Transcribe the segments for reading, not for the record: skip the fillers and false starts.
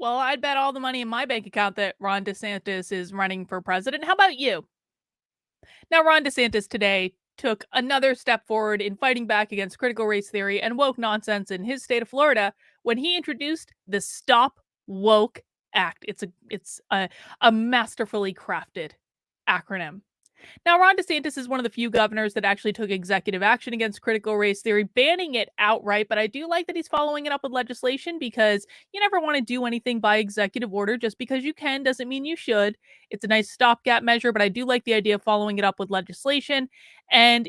Well, I'd bet all the money in my bank account that Ron DeSantis is running for president. How about you? Now, Ron DeSantis today took another step forward in fighting back against critical race theory and woke nonsense in his state of Florida when he introduced the Stop Woke Act. It's a masterfully crafted acronym. Now, Ron DeSantis is one of the few governors that actually took executive action against critical race theory, banning it outright. But I do like that he's following it up with legislation because you never want to do anything by executive order. Just because you can doesn't mean you should. It's a nice stopgap measure, but I do like the idea of following it up with legislation. And,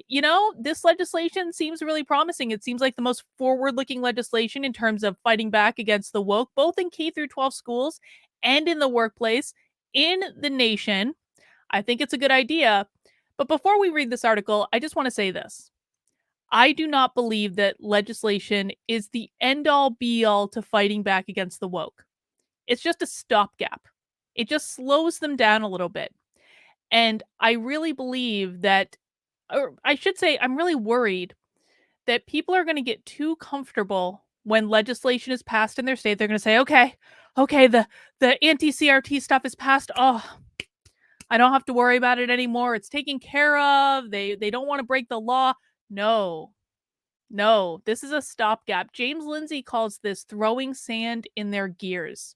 this legislation seems really promising. It seems like the most forward looking legislation in terms of fighting back against the woke, both in K through 12 schools and in the workplace in the nation. I think it's a good idea. But before we read this article, I just want to say this. I do not believe that legislation is the end all be all to fighting back against the woke. It's just a stopgap. It just slows them down a little bit. And I really believe that, or I should say, I'm really worried that people are going to get too comfortable when legislation is passed in their state. They're going to say, okay, the anti-CRT stuff is passed. Oh, I don't have to worry about it anymore. It's taken care of. They don't want to break the law. No. No, this is a stopgap. James Lindsay calls this throwing sand in their gears.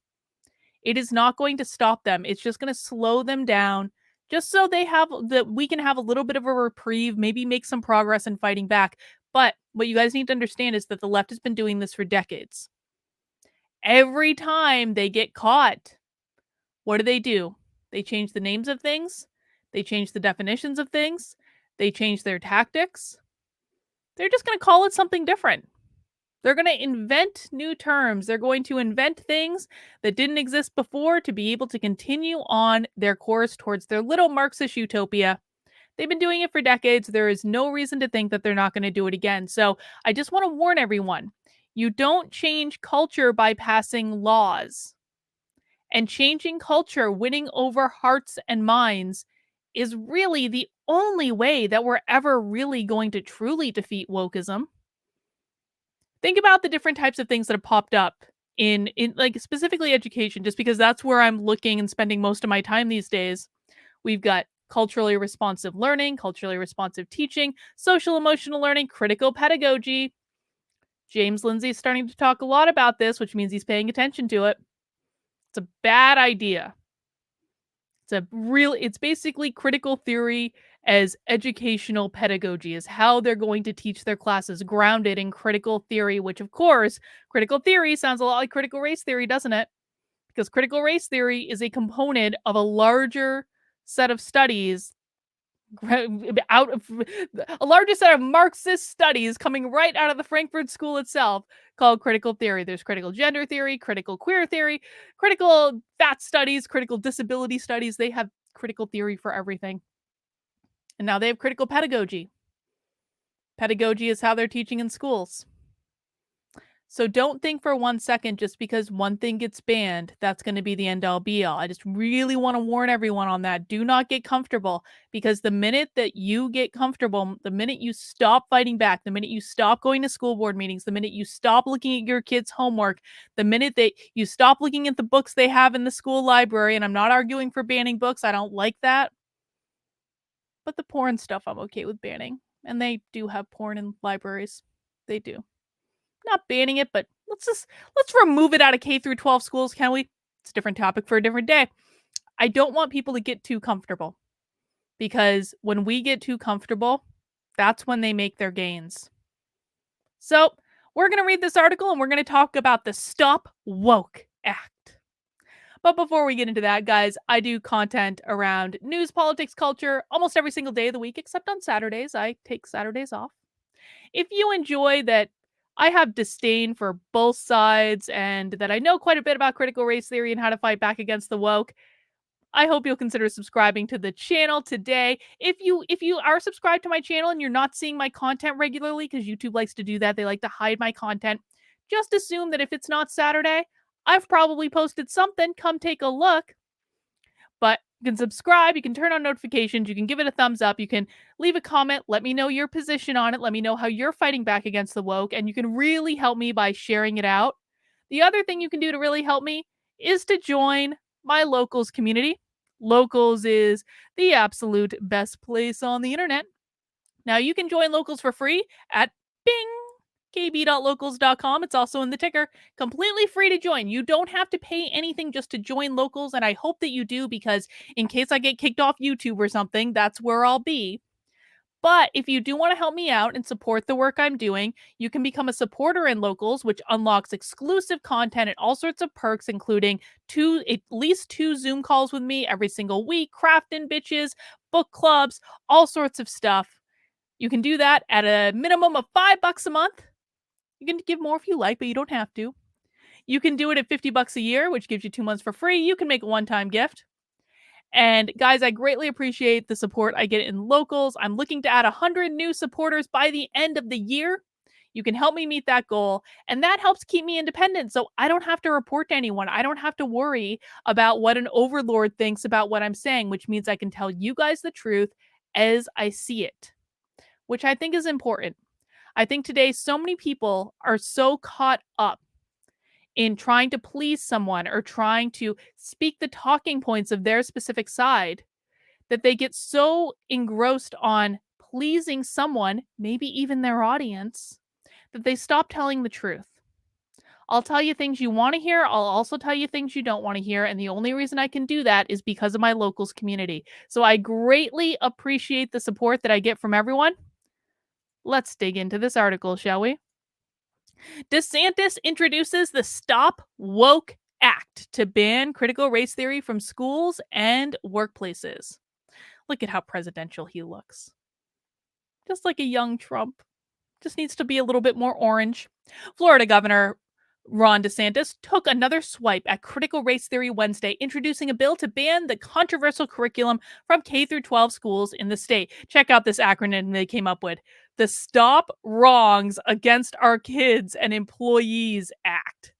It is not going to stop them. It's just going to slow them down just so we can have a little bit of a reprieve, maybe make some progress in fighting back. But what you guys need to understand is that the left has been doing this for decades. Every time they get caught, what do? They change the names of things. They change the definitions of things. They change their tactics. They're just going to call it something different. They're going to invent new terms. They're going to invent things that didn't exist before to be able to continue on their course towards their little Marxist utopia. They've been doing it for decades. There is no reason to think that they're not going to do it again. So I just want to warn everyone, you don't change culture by passing laws. And changing culture, winning over hearts and minds, is really the only way that we're ever really going to truly defeat wokeism. Think about the different types of things that have popped up in like specifically education, just because that's where I'm looking and spending most of my time these days. We've got culturally responsive learning, culturally responsive teaching, social emotional learning, critical pedagogy. James Lindsay is starting to talk a lot about this, which means he's paying attention to it. It's a bad idea. It's basically critical theory as educational pedagogy, is how they're going to teach their classes, grounded in critical theory, which of course, critical theory sounds a lot like critical race theory, doesn't it? Because critical race theory is a component of a larger set of studies out of a larger set of Marxist studies coming right out of the Frankfurt School itself called critical theory. There's critical gender theory, critical queer theory, critical fat studies, critical disability studies. They have critical theory for everything. And now they have critical pedagogy. Pedagogy is how they're teaching in schools. So don't think for 1 second just because one thing gets banned, that's going to be the end all be all. I just really want to warn everyone on that. Do not get comfortable, because the minute that you get comfortable, the minute you stop fighting back, the minute you stop going to school board meetings, the minute you stop looking at your kids' homework, the minute that you stop looking at the books they have in the school library, and I'm not arguing for banning books, I don't like that. But the porn stuff I'm okay with banning. And they do have porn in libraries. They do. Not banning it, but let's remove it out of K through 12 schools, can we? It's a different topic for a different day. I don't want people to get too comfortable, because when we get too comfortable, that's when they make their gains. So we're going to read this article and we're going to talk about the Stop Woke Act. But before we get into that, guys, I do content around news, politics, culture almost every single day of the week, except on Saturdays. I take Saturdays off. If you enjoy that I have disdain for both sides and that I know quite a bit about critical race theory and how to fight back against the woke, I hope you'll consider subscribing to the channel today. If you are subscribed to my channel and you're not seeing my content regularly, because YouTube likes to do that, they like to hide my content, just assume that if it's not Saturday, I've probably posted something. Come take a look. But you can subscribe, you can turn on notifications, you can give it a thumbs up, you can leave a comment, let me know your position on it, let me know how you're fighting back against the woke, and you can really help me by sharing it out. The other thing you can do to really help me is to join my locals community. Locals is the absolute best place on the internet. Now you can join locals for free at bing kb.locals.com. It's also in the ticker. Completely free to join. You don't have to pay anything just to join locals, and I hope that you do because in case I get kicked off YouTube or something, that's where I'll be. But if you do want to help me out and support the work I'm doing, you can become a supporter in Locals, which unlocks exclusive content and all sorts of perks, including at least two Zoom calls with me every single week, crafting bitches, book clubs, all sorts of stuff. You can do that at a minimum of $5 a month. You can give more if you like, but you don't have to. You can do it at $50 a year, which gives you 2 months for free. You can make a one-time gift. And guys, I greatly appreciate the support I get in locals. I'm looking to add 100 new supporters by the end of the year. You can help me meet that goal, and that helps keep me independent so I don't have to report to anyone. I don't have to worry about what an overlord thinks about what I'm saying, which means I can tell you guys the truth as I see it, which I think is important. I think today so many people are so caught up in trying to please someone or trying to speak the talking points of their specific side that they get so engrossed on pleasing someone, maybe even their audience, that they stop telling the truth. I'll tell you things you want to hear. I'll also tell you things you don't want to hear. And the only reason I can do that is because of my locals community. So I greatly appreciate the support that I get from everyone. Let's dig into this article, shall we? DeSantis introduces the Stop Woke Act to ban critical race theory from schools and workplaces. Look at how presidential he looks. Just like a young Trump. Just needs to be a little bit more orange. Florida Governor Ron DeSantis took another swipe at critical race theory Wednesday, introducing a bill to ban the controversial curriculum from K through 12 schools in the state. Check out this acronym they came up with: the Stop Wrongs Against Our Kids and Employees Act.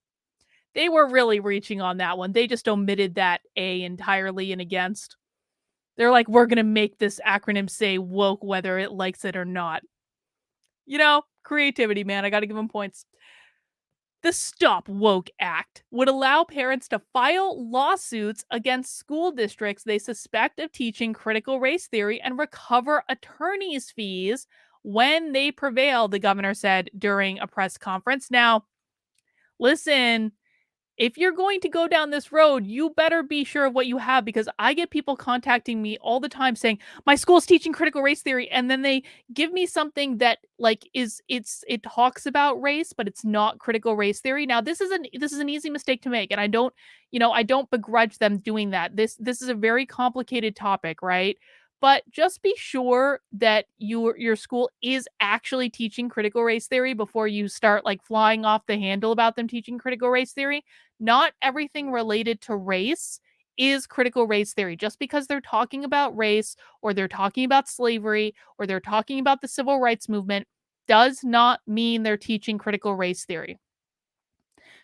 They were really reaching on that one. They just omitted that A entirely and against. They're like, we're going to make this acronym say woke whether it likes it or not. You know, creativity, man. I got to give them points. The Stop Woke Act would allow parents to file lawsuits against school districts they suspect of teaching critical race theory and recover attorney's fees when they prevail, the governor said during a press conference. Now, listen, if you're going to go down this road, you better be sure of what you have, because I get people contacting me all the time saying, my school's teaching critical race theory, and then they give me something that like it talks about race, but it's not critical race theory. Now, this is an easy mistake to make, and I don't begrudge them doing that. This is a very complicated topic, right? But just be sure that your school is actually teaching critical race theory before you start like flying off the handle about them teaching critical race theory. Not everything related to race is critical race theory. Just because they're talking about race or they're talking about slavery or they're talking about the civil rights movement does not mean they're teaching critical race theory.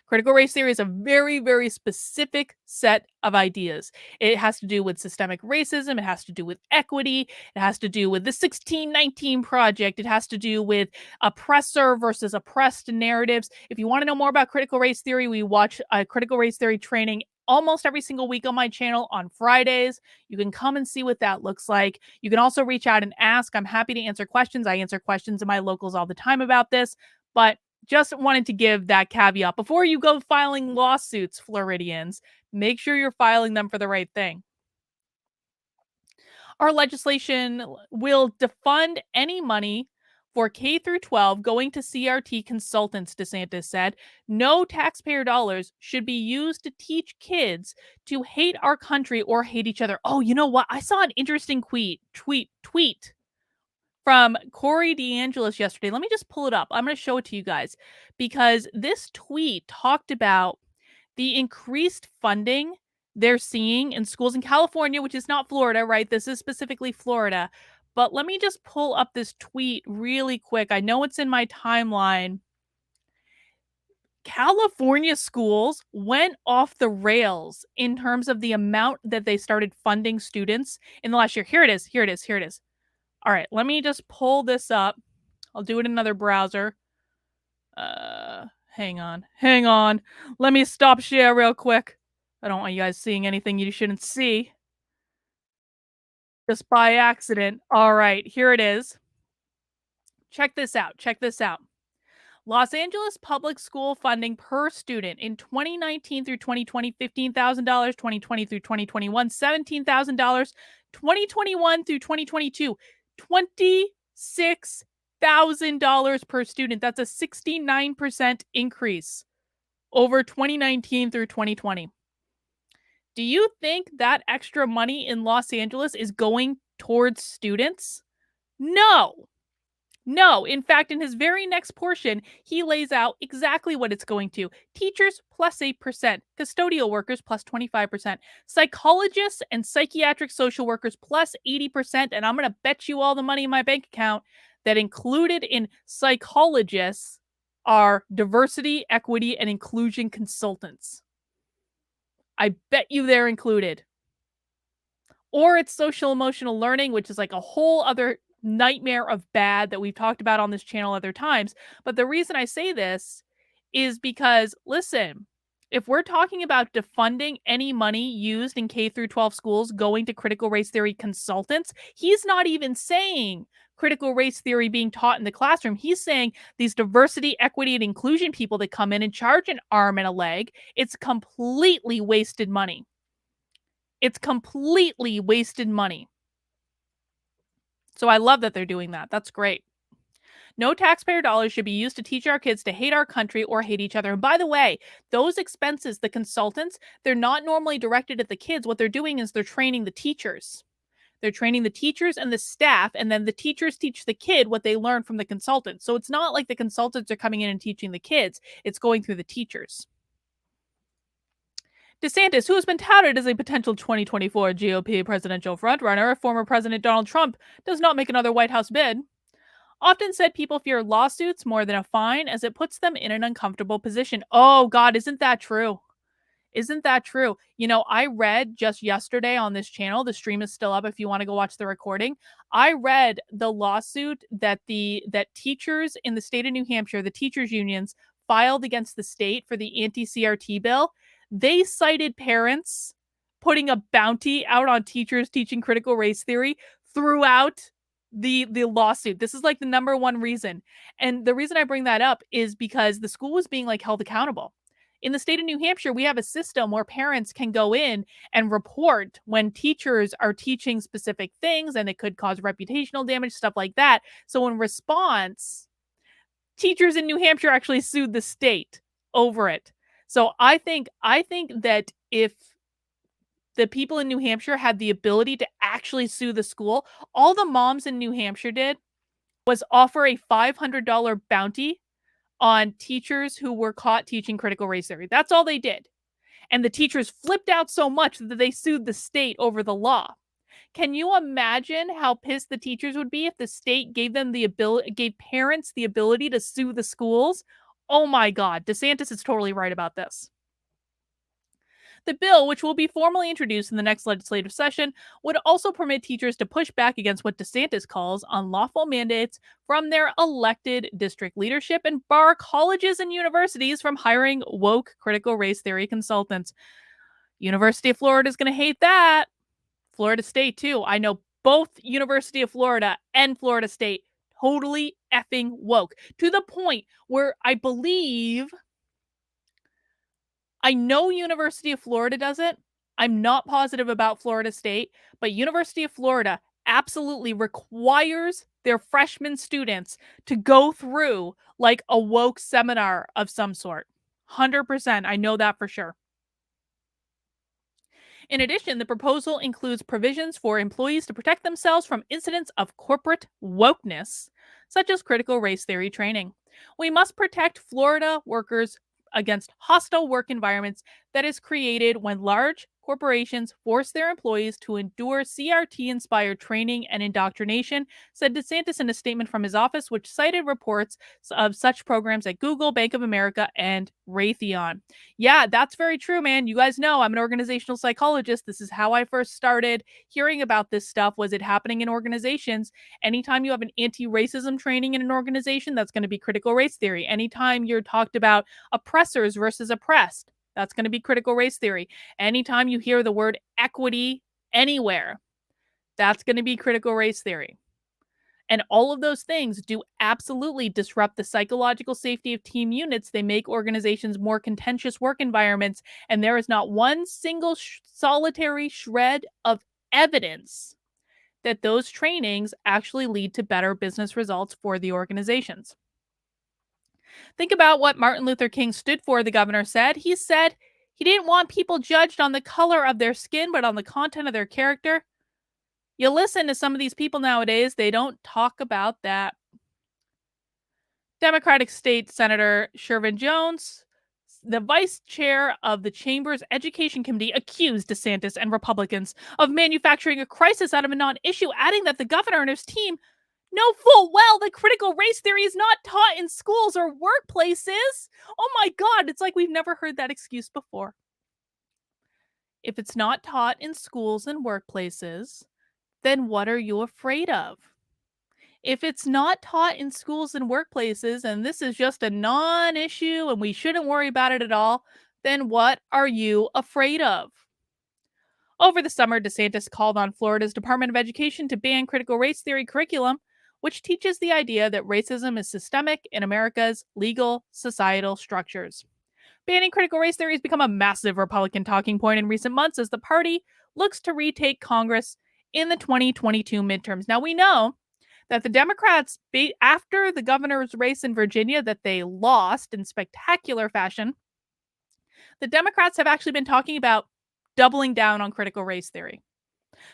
Critical race theory is a very, very specific set of ideas. It has to do with systemic racism. It has to do with equity. It has to do with the 1619 Project. It has to do with oppressor versus oppressed narratives. If you want to know more about critical race theory, we watch critical race theory training almost every single week on my channel on Fridays. You can come and see what that looks like. You can also reach out and ask. I'm happy to answer questions. I answer questions in my locals all the time about this, but just wanted to give that caveat. Before you go filing lawsuits, Floridians, make sure you're filing them for the right thing. Our legislation will defund any money for K through 12 going to CRT consultants, DeSantis said. No taxpayer dollars should be used to teach kids to hate our country or hate each other. Oh, you know what? I saw an interesting tweet from Corey DeAngelis yesterday. Let me just pull it up. I'm going to show it to you guys because this tweet talked about the increased funding they're seeing in schools in California, which is not Florida, right? This is specifically Florida. But let me just pull up this tweet really quick. I know it's in my timeline. California schools went off the rails in terms of the amount that they started funding students in the last year. Here it is. Here it is. Here it is. All right, let me just pull this up. I'll do it in another browser. Hang on. Let me stop share real quick. I don't want you guys seeing anything you shouldn't see just by accident. All right, here it is. Check this out. Check this out. Los Angeles public school funding per student in 2019 through 2020, $15,000, 2020 through 2021, $17,000, 2021 through 2022, $26,000 per student. That's a 69% increase over 2019 through 2020. Do you think that extra money in Los Angeles is going towards students? No. No, in fact, in his very next portion, he lays out exactly what it's going to. Teachers plus 8%, custodial workers plus 25%, psychologists and psychiatric social workers plus 80%. And I'm going to bet you all the money in my bank account that included in psychologists are diversity, equity, and inclusion consultants. I bet you they're included. Or it's social emotional learning, which is like a whole other nightmare of bad that we've talked about on this channel other times. But the reason I say this is because, listen, if we're talking about defunding any money used in K through 12 schools going to critical race theory consultants, he's not even saying critical race theory being taught in the classroom. He's saying these diversity, equity, and inclusion people that come in and charge an arm and a leg, it's completely wasted money. It's completely wasted money. So I love that they're doing that. That's great. No taxpayer dollars should be used to teach our kids to hate our country or hate each other. And by the way, those expenses, the consultants, they're not normally directed at the kids. What they're doing is they're training the teachers. They're training the teachers and the staff, and then the teachers teach the kid what they learned from the consultants. So it's not like the consultants are coming in and teaching the kids. It's going through the teachers. DeSantis, who has been touted as a potential 2024 GOP presidential frontrunner if former President Donald Trump does not make another White House bid, often said people fear lawsuits more than a fine as it puts them in an uncomfortable position. Oh, God, isn't that true? Isn't that true? You know, I read just yesterday on this channel, the stream is still up if you want to go watch the recording. I read the lawsuit that teachers in the state of New Hampshire, the teachers unions, filed against the state for the anti-CRT bill. They cited parents putting a bounty out on teachers teaching critical race theory throughout the lawsuit. This is like the number one reason. And the reason I bring that up is because the school was being like held accountable. In the state of New Hampshire, we have a system where parents can go in and report when teachers are teaching specific things and it could cause reputational damage, stuff like that. So in response, teachers in New Hampshire actually sued the state over it. So I think that if the people in New Hampshire had the ability to actually sue the school, all the moms in New Hampshire did was offer a $500 bounty on teachers who were caught teaching critical race theory. That's all they did. And the teachers flipped out so much that they sued the state over the law. Can you imagine how pissed the teachers would be if the state gave parents the ability to sue the schools? Oh my God, DeSantis is totally right about this. The bill, which will be formally introduced in the next legislative session, would also permit teachers to push back against what DeSantis calls unlawful mandates from their elected district leadership and bar colleges and universities from hiring woke critical race theory consultants. University of Florida is going to hate that. Florida State, too. I know both University of Florida and Florida State totally effing woke to the point where I know University of Florida does it. I'm not positive about Florida State, but University of Florida absolutely requires their freshman students to go through like a woke seminar of some sort. 100%. I know that for sure. In addition, the proposal includes provisions for employees to protect themselves from incidents of corporate wokeness, such as critical race theory training. We must protect Florida workers against hostile work environments that is created when large corporations force their employees to endure CRT-inspired training and indoctrination, said DeSantis in a statement from his office, which cited reports of such programs at Google, Bank of America, and Raytheon. Yeah, that's very true, man. You guys know I'm an organizational psychologist. This is how I first started hearing about this stuff. Was it happening in organizations? Anytime you have an anti-racism training in an organization, that's going to be critical race theory. Anytime you're talked about oppressors versus oppressed, That's going to be critical race theory. Anytime you hear the word equity anywhere, that's going to be critical race theory. And all of those things do absolutely disrupt the psychological safety of team units. They make organizations more contentious work environments. And there is not one single solitary shred of evidence that those trainings actually lead to better business results for the organizations. Think about what Martin Luther King stood for, the governor said. He said he didn't want people judged on the color of their skin, but on the content of their character. You listen to some of these people nowadays, they don't talk about that. Democratic State Senator Shervin Jones, the vice chair of the Chamber's Education Committee, accused DeSantis and Republicans of manufacturing a crisis out of a non-issue, adding that the governor and his team know full well that critical race theory is not taught in schools or workplaces. Oh my God, it's like we've never heard that excuse before. If it's not taught in schools and workplaces, then what are you afraid of? If it's not taught in schools and workplaces, and this is just a non-issue and we shouldn't worry about it at all, then what are you afraid of? Over the summer, DeSantis called on Florida's Department of Education to ban critical race theory curriculum, which teaches the idea that racism is systemic in America's legal societal structures. Banning critical race theory has become a massive Republican talking point in recent months as the party looks to retake Congress in the 2022 midterms. Now, we know that the Democrats, after the governor's race in Virginia that they lost in spectacular fashion, the Democrats have actually been talking about doubling down on critical race theory.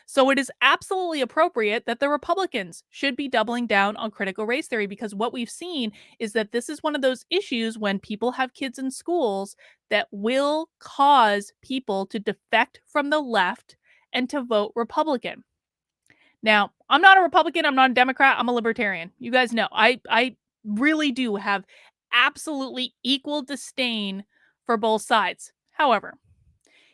So it is absolutely appropriate that the Republicans should be doubling down on critical race theory, because what we've seen is that this is one of those issues when people have kids in schools that will cause people to defect from the left and to vote Republican. Now, I'm not a Republican, I'm not a Democrat, I'm a libertarian. You guys know, I really do have absolutely equal disdain for both sides. However,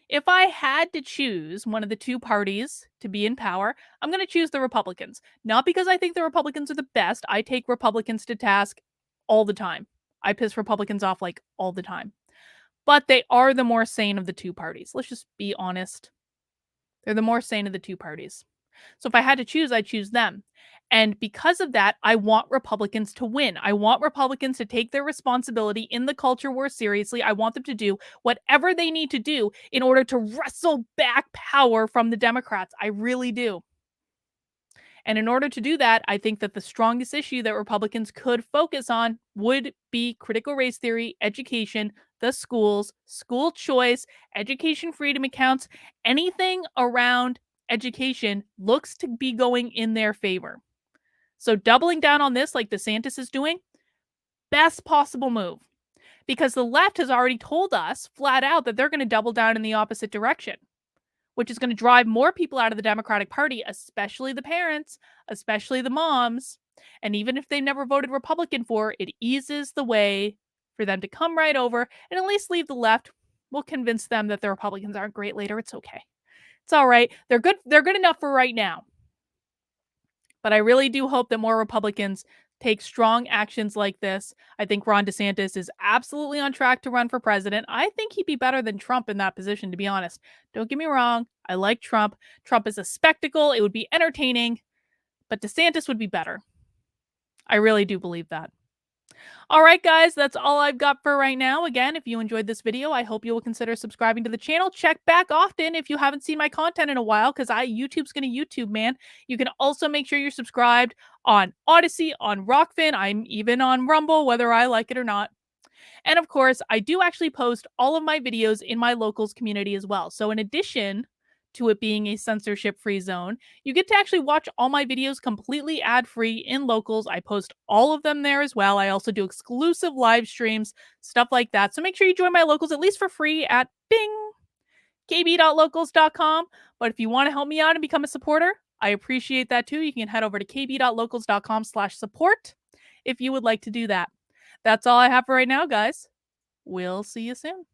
if I had to choose one of the two parties to be in power, I'm going to choose the Republicans. Not because I think the Republicans are the best. I take Republicans to task all the time. I piss Republicans off like all the time. But they are the more sane of the two parties. Let's just be honest. They're the more sane of the two parties. So if I had to choose, I'd choose them. And because of that, I want Republicans to win. I want Republicans to take their responsibility in the culture war seriously. I want them to do whatever they need to do in order to wrestle back power from the Democrats. I really do. And in order to do that, I think that the strongest issue that Republicans could focus on would be critical race theory, education, the schools, school choice, education freedom accounts, anything around education looks to be going in their favor. So doubling down on this like DeSantis is doing, best possible move. Because the left has already told us flat out that they're going to double down in the opposite direction, which is going to drive more people out of the Democratic Party, especially the parents, especially the moms. And even if they never voted Republican for, it eases the way for them to come right over and at least leave the left. We'll convince them that the Republicans aren't great later. It's okay. It's all right. They're good. They're good enough for right now. But I really do hope that more Republicans take strong actions like this. I think Ron DeSantis is absolutely on track to run for president. I think he'd be better than Trump in that position, to be honest. Don't get me wrong. I like Trump. Trump is a spectacle. It would be entertaining, but DeSantis would be better. I really do believe that. All right, guys, that's all I've got for right now. Again, if you enjoyed this video, I hope you will consider subscribing to the channel. Check back often if you haven't seen my content in a while, because YouTube's going to YouTube, man. You can also make sure you're subscribed on Odyssey, on Rockfin. I'm even on Rumble, whether I like it or not. And of course, I do actually post all of my videos in my locals community as well. So in addition to it being a censorship-free zone, you get to actually watch all my videos completely ad-free in locals. I post all of them there as well. I also do exclusive live streams, stuff like that. So make sure you join my locals at least for free at kb.locals.com. But if you want to help me out and become a supporter, I appreciate that too. You can head over to kb.locals.com/support if you would like to do that. That's all I have for right now, guys. We'll see you soon.